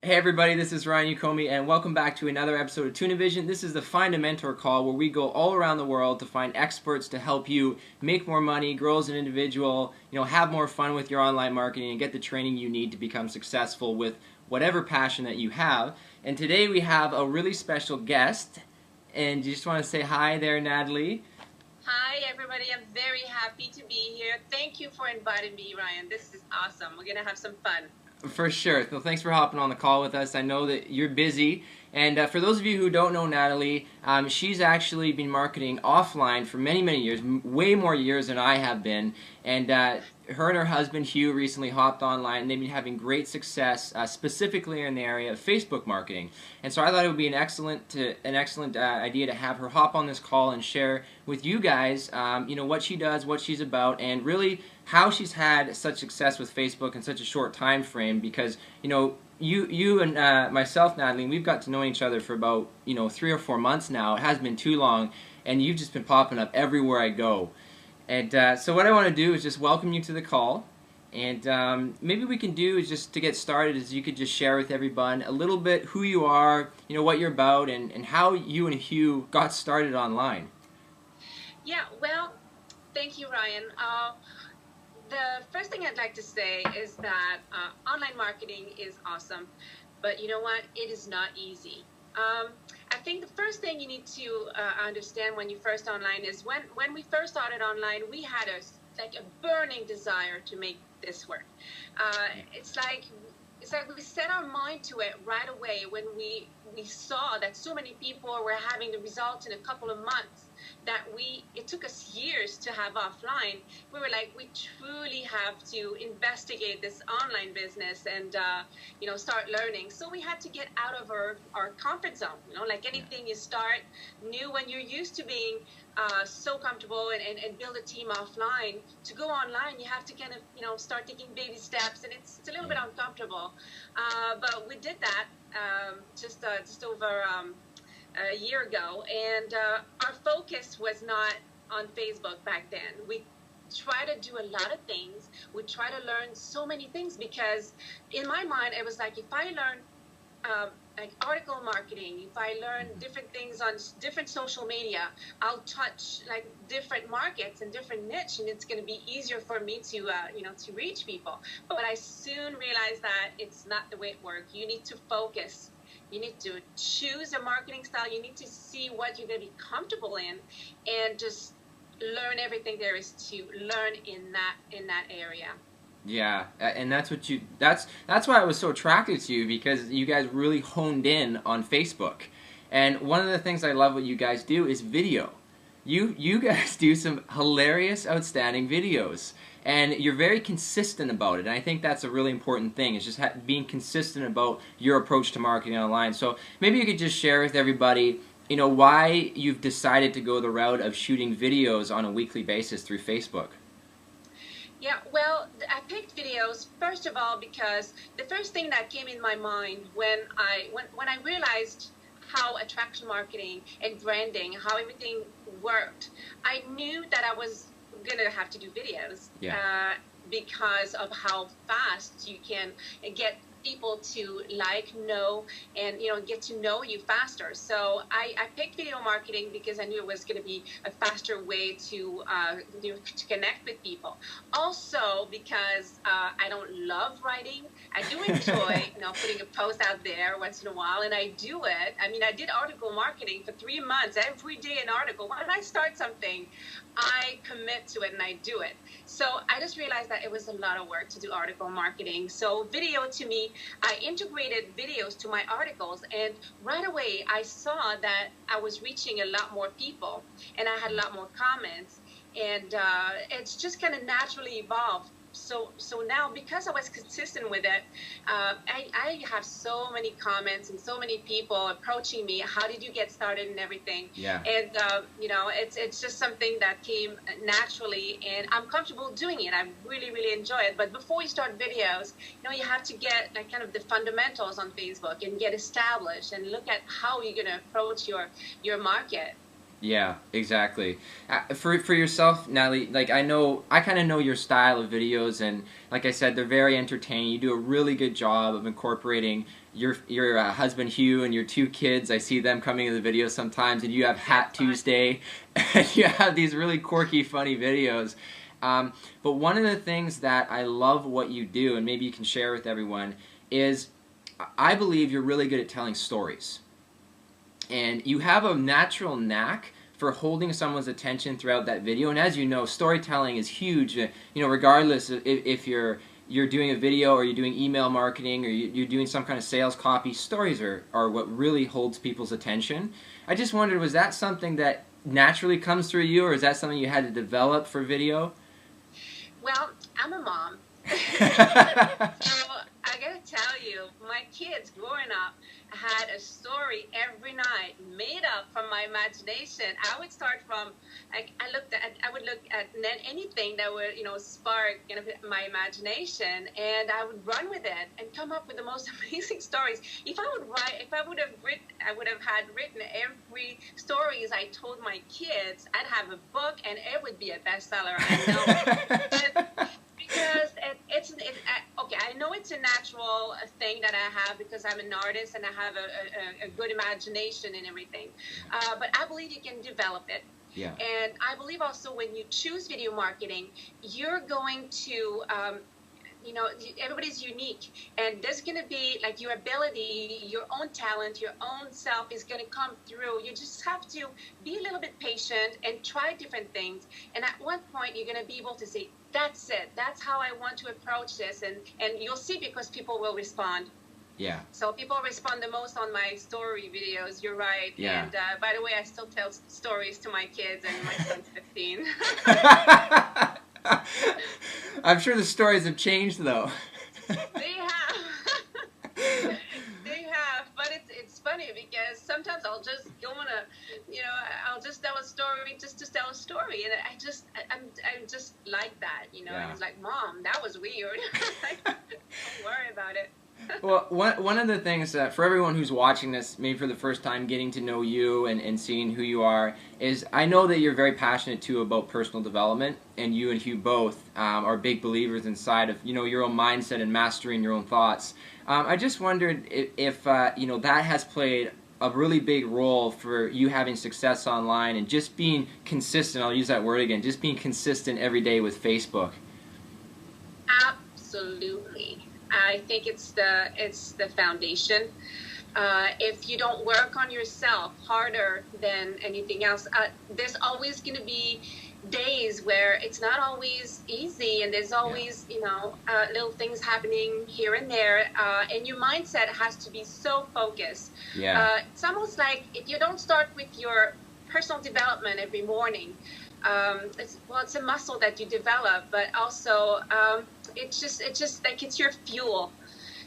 Hey everybody, this is Ryan Ukomi and welcome back to another episode of Tuna Vision. This is the Find a Mentor call where we go all around the world to find experts to help you make more money, grow as an individual, have more fun with your online marketing and get the training you need to become successful with whatever passion that you have. And today we have a really special guest, and you just want to say hi there, Nathalie. Hi everybody, I'm very happy to be here. Thank you for inviting me, Ryan. This is awesome. We're going to have some fun. For sure. So thanks for hopping on the call with us. I know that you're busy. And for those of you who don't know Nathalie, she's actually been marketing offline for many, many years, way more years than I have been. And her and her husband Hugh recently hopped online, and they've been having great success, specifically in the area of Facebook marketing. And so I thought it would be an excellent idea to have her hop on this call and share with you guys, what she does, what she's about, and really how she's had such success with Facebook in such a short time frame. Because you and myself, Nathalie, we've got to know each other for about 3 or 4 months now. It hasn't been too long, and you've just been popping up everywhere I go. And so what I want to do is just welcome you to the call, and maybe we can do is just to get started is you could just share with everyone a little bit who you are, what you're about, and how you and Hugh got started online. Yeah, well, thank you, Ryan. The first thing I'd like to say is that online marketing is awesome, but you know what? It is not easy. I think the first thing you need to understand when you first online is when we first started online, we had a burning desire to make this work. It's like we set our mind to it right away when we saw that so many people were having the results in a couple of months that it took us years to have offline. We were like, we truly have to investigate this online business and start learning. So we had to get out of our comfort zone. Like anything you start new, when you're used to being so comfortable and build a team offline, to go online you have to kind of start taking baby steps, and it's a little bit uncomfortable, but we did that just over a year ago, and our focus was not on Facebook back then. We try to do a lot of things. We try to learn so many things, because in my mind it was like, if I learn like article marketing, if I learn different things on different social media, I'll touch like different markets and different niche, and it's going to be easier for me to to reach people. But I soon realized that it's not the way it works. You need to focus. You need to choose a marketing style. You need to see what you're going to be comfortable in, and just learn everything there is to learn in that area. Yeah, and that's why I was so attracted to you, because you guys really honed in on Facebook. And one of the things I love what you guys do is video. You guys do some hilarious, outstanding videos, and you're very consistent about it. And I think that's a really important thing, is just being consistent about your approach to marketing online. So maybe you could just share with everybody, why you've decided to go the route of shooting videos on a weekly basis through Facebook. Yeah, well, I picked videos first of all because the first thing that came in my mind when I realized how attraction marketing and branding, how everything worked, I knew that I was gonna have to do videos. Yeah. Because of how fast you can get people to know and get to know you faster. So I picked video marketing because I knew it was going to be a faster way to to connect with people. Also because I don't love writing. I do enjoy putting a post out there once in a while, and I do it. I mean, I did article marketing for 3 months, every day an article. When I start something, I commit to it and I do it. So I just realized that it was a lot of work to do article marketing. So video, to me, I integrated videos to my articles, and right away I saw that I was reaching a lot more people and I had a lot more comments, and it's just kind of naturally evolved. So now, because I was consistent with it, I have so many comments and so many people approaching me. How did you get started and everything? Yeah. And it's just something that came naturally, and I'm comfortable doing it. I really enjoy it. But before you start videos, you have to get like kind of the fundamentals on Facebook and get established and look at how you're going to approach your market. Yeah, exactly. For yourself, Natalie, like I kind of know your style of videos, and like I said, they're very entertaining. You do a really good job of incorporating your husband Hugh and your two kids. I see them coming in the videos sometimes, and you have Hat Tuesday, and you have these really quirky, funny videos. But one of the things that I love what you do, and maybe you can share with everyone, is I believe you're really good at telling stories. And you have a natural knack for holding someone's attention throughout that video. And as you know, storytelling is huge. You know, regardless of if you're doing a video or you're doing email marketing or you're doing some kind of sales copy, stories are what really holds people's attention. I just wondered, was that something that naturally comes through you, or is that something you had to develop for video? Well, I'm a mom. So I gotta tell you, my kids growing up had a story every night made up from my imagination. I would start from, I would look at anything that would, spark my imagination, and I would run with it and come up with the most amazing stories. If I would have written every stories I told my kids, I'd have a book and it would be a bestseller. I know. Because okay, I know it's a natural thing that I have because I'm an artist and I have a good imagination and everything. But I believe you can develop it. Yeah. And I believe also when you choose video marketing, you're going to, everybody's unique. And there's going to be like your ability, your own talent, your own self is going to come through. You just have to be a little bit patient and try different things. And at one point, you're going to be able to say, that's it. That's how I want to approach this. And you'll see because people will respond. Yeah. So people respond the most on my story videos. You're right. Yeah. And by the way, I still tell stories to my kids, and my son's 15. I'm sure the stories have changed, though. They have. They have. But it's funny because sometimes I'll just go on I'll just tell a story just to tell a story. And I'm just like that, Yeah. And it's like, Mom, that was weird. Don't worry about it. Well, one of the things that for everyone who's watching this, maybe for the first time, getting to know you and seeing who you are, is I know that you're very passionate too about personal development, and you and Hugh both are big believers inside of your own mindset and mastering your own thoughts. I just wondered if that has played a really big role for you having success online and just being consistent. I'll use that word again, just being consistent every day with Facebook. Absolutely. I think it's the foundation. If you don't work on yourself harder than anything else, there's always going to be days where it's not always easy, and there's always little things happening here and there, and your mindset has to be so focused. Yeah. It's almost like if you don't start with your personal development every morning, it's a muscle that you develop, but also it's just like it's your fuel.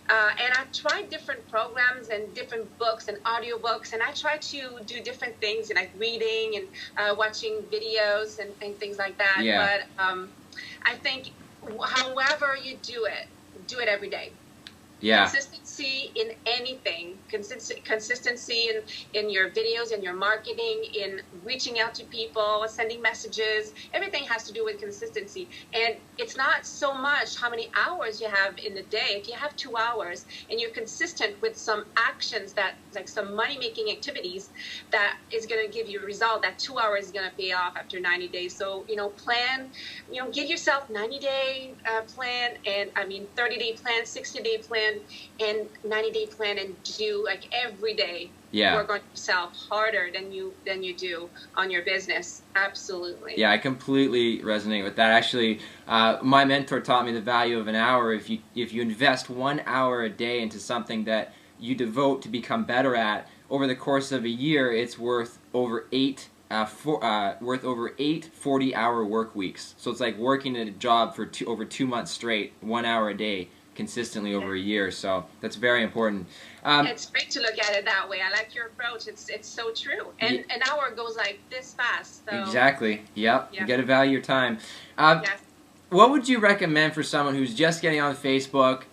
And I've tried different programs and different books and audiobooks, and I try to do different things, like reading and watching videos and things like that. Yeah. But I think however you do it every day. Yeah. Consistency in anything, consistency in your videos, in your marketing, in reaching out to people, sending messages. Everything has to do with consistency. And it's not so much how many hours you have in the day. If you have 2 hours and you're consistent with some actions that, like some money-making activities, that is going to give you a result, that 2 hours is going to pay off after 90 days. So, plan, give yourself 90-day plan, and 30-day plan, 60-day plan, and 90-day plan, and do like every day. Yeah. Work on yourself harder than you do on your business. Absolutely. Yeah, I completely resonate with that. Actually, my mentor taught me the value of an hour. If you invest 1 hour a day into something that you devote to become better at, over the course of a year, it's worth over eight 40-hour work weeks. So it's like working at a job for over 2 months straight, 1 hour a day, consistently over a year. So that's very important. It's great to look at it that way. I like your approach. It's so true. And an hour goes like this fast. So. Exactly. Yep. Yeah. You got to value your time. Yes. What would you recommend for someone who's just getting on Facebook?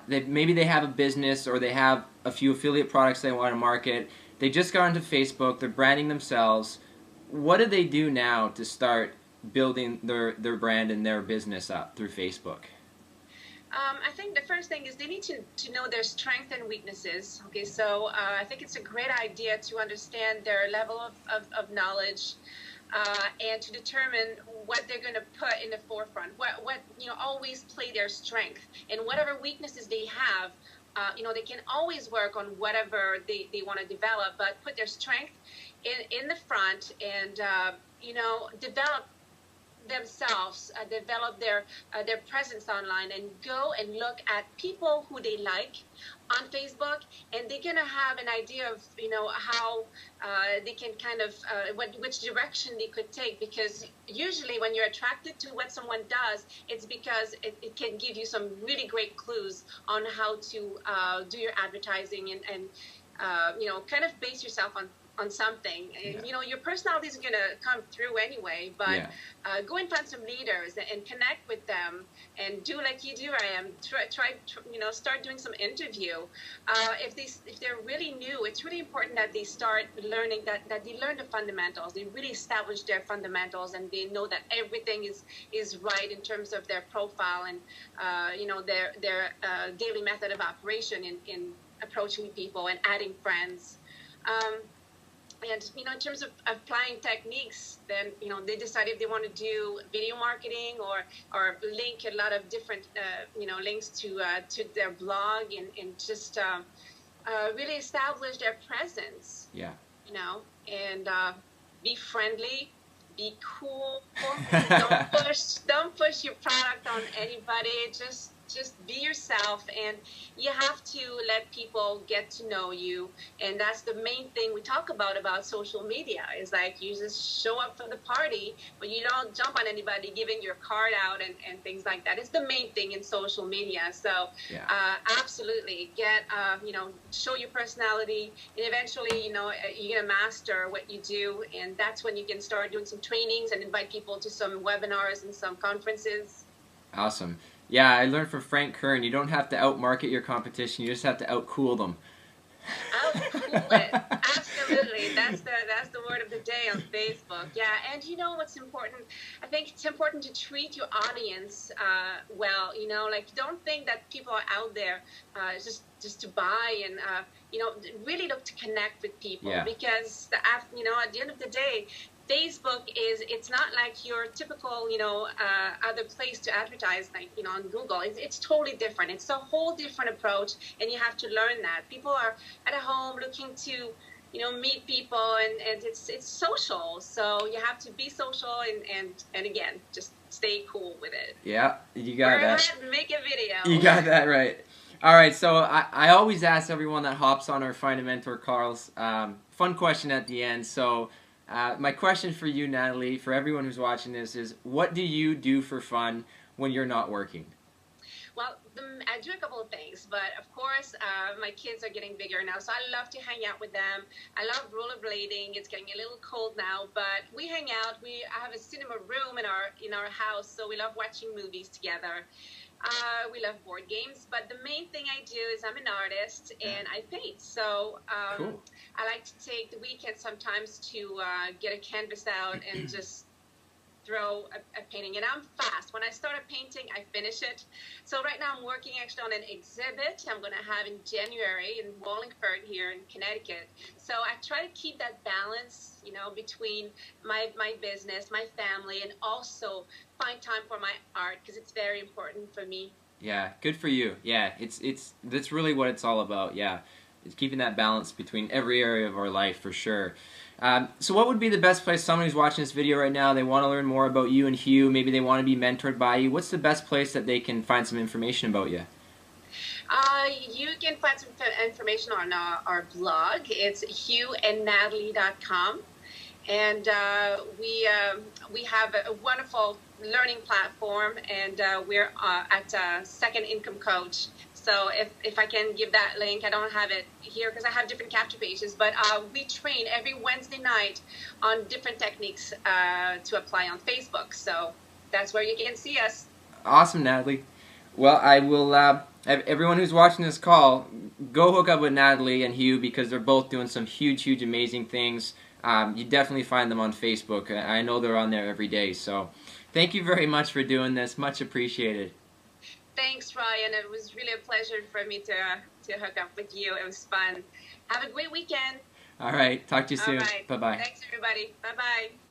Maybe they have a business, or they have a few affiliate products they want to market. They just got onto Facebook. They're branding themselves. what do they do now to start building their brand and their business up through Facebook? I think the first thing is they need to know their strengths and weaknesses. Okay, so I think it's a great idea to understand their level of knowledge and to determine what they're going to put in the forefront. What always play their strength, and whatever weaknesses they have, they can always work on whatever they want to develop, but put their strength in the front and develop themselves, develop their presence online, and go and look at people who they like on Facebook, and they're gonna have an idea of how they can kind of which direction they could take, because usually when you're attracted to what someone does, it's because it can give you some really great clues on how to do your advertising and kind of base yourself on something. Yeah. Your personality is going to come through anyway, but Yeah. Go and find some leaders and connect with them and do like you do, Ryan. Try start doing some interview. If they're really new, it's really important that they start learning that they learn the fundamentals. They really establish their fundamentals, and they know that everything is right in terms of their profile and their daily method of operation in approaching people and adding friends. And in terms of applying techniques, then they decide if they want to do video marketing or link a lot of different links to their blog and just really establish their presence. Yeah. And be friendly, be cool. Don't push your product on anybody. Just be yourself, and you have to let people get to know you. And that's the main thing we talk about social media, is like you just show up for the party, but you don't jump on anybody giving your card out and things like that. It's the main thing in social media. So Yeah. Absolutely show your personality, and eventually you're gonna master what you do, and that's when you can start doing some trainings and invite people to some webinars and some conferences. Awesome. Yeah, I learned from Frank Kern, you don't have to outmarket your competition, you just have to outcool them. Outcool it. Absolutely. That's the word of the day on Facebook. Yeah, and what's important? I think it's important to treat your audience well. Don't think that people are out there just to buy, and really look to connect with people. Yeah. Because at the end of the day, Facebook it's not like your typical, other place to advertise, like, on Google. It's totally different. It's a whole different approach, and you have to learn that. People are at home looking to, meet people, and it's social. So you have to be social and again, just stay cool with it. Yeah, you got that. Ahead and make a video. You got that right. All right, so I always ask everyone that hops on our Find a Mentor calls, fun question at the end. So my question for you, Nathalie, for everyone who's watching this is, what do you do for fun when you're not working? Well, I do a couple of things, but of course, my kids are getting bigger now, so I love to hang out with them. I love rollerblading. It's getting a little cold now, but we hang out. I have a cinema room in our house, so we love watching movies together. We love board games, but the main thing I do is I'm an artist and I paint. So Cool. I like to take the weekend sometimes to get a canvas out and just throw a painting. And I'm fast. When I start a painting, I finish it. So right now I'm working actually on an exhibit I'm going to have in January in Wallingford here in Connecticut. So I try to keep that balance, between my business, my family, and also find time for my art, because it's very important for me. Yeah, good for you. Yeah, that's really what it's all about. Yeah, it's keeping that balance between every area of our life, for sure. So what would be the best place, someone who's watching this video right now, they want to learn more about you and Hugh, maybe they want to be mentored by you, what's the best place that they can find some information about you? You can find some information on our blog. It's hughandnatalie.com. And we have a wonderful learning platform, and we're at Second Income Coach. So if I can give that link, I don't have it here because I have different capture pages, but we train every Wednesday night on different techniques to apply on Facebook. So that's where you can see us. Awesome, Nathalie. Well, I will have everyone who's watching this call, go hook up with Nathalie and Hugh, because they're both doing some huge, amazing things. you definitely find them on Facebook. I know they're on there every day. So thank you very much for doing this. Much appreciated. Thanks, Ryan. It was really a pleasure for me to hook up with you. It was fun. Have a great weekend. All right. Talk to you All soon. right. Bye-bye. Thanks, everybody. Bye-bye.